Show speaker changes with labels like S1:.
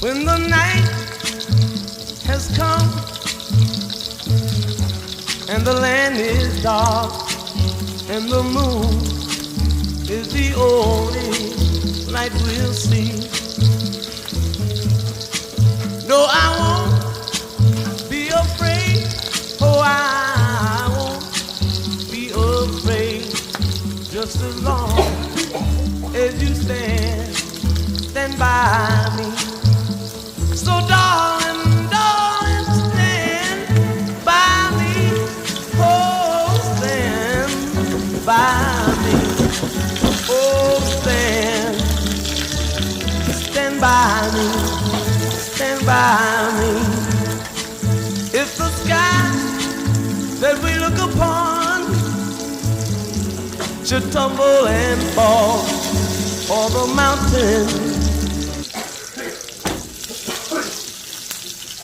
S1: When the night has come and the land is dark and the moon is the only light we'll see. No, I won't be afraid. Oh, I won't be afraid. Just as long as you stand by me. So darling, darling, stand by me. Oh, stand by me. Oh, stand by me. Stand by me. If the sky that we look upon should tumble and fall, or the mountains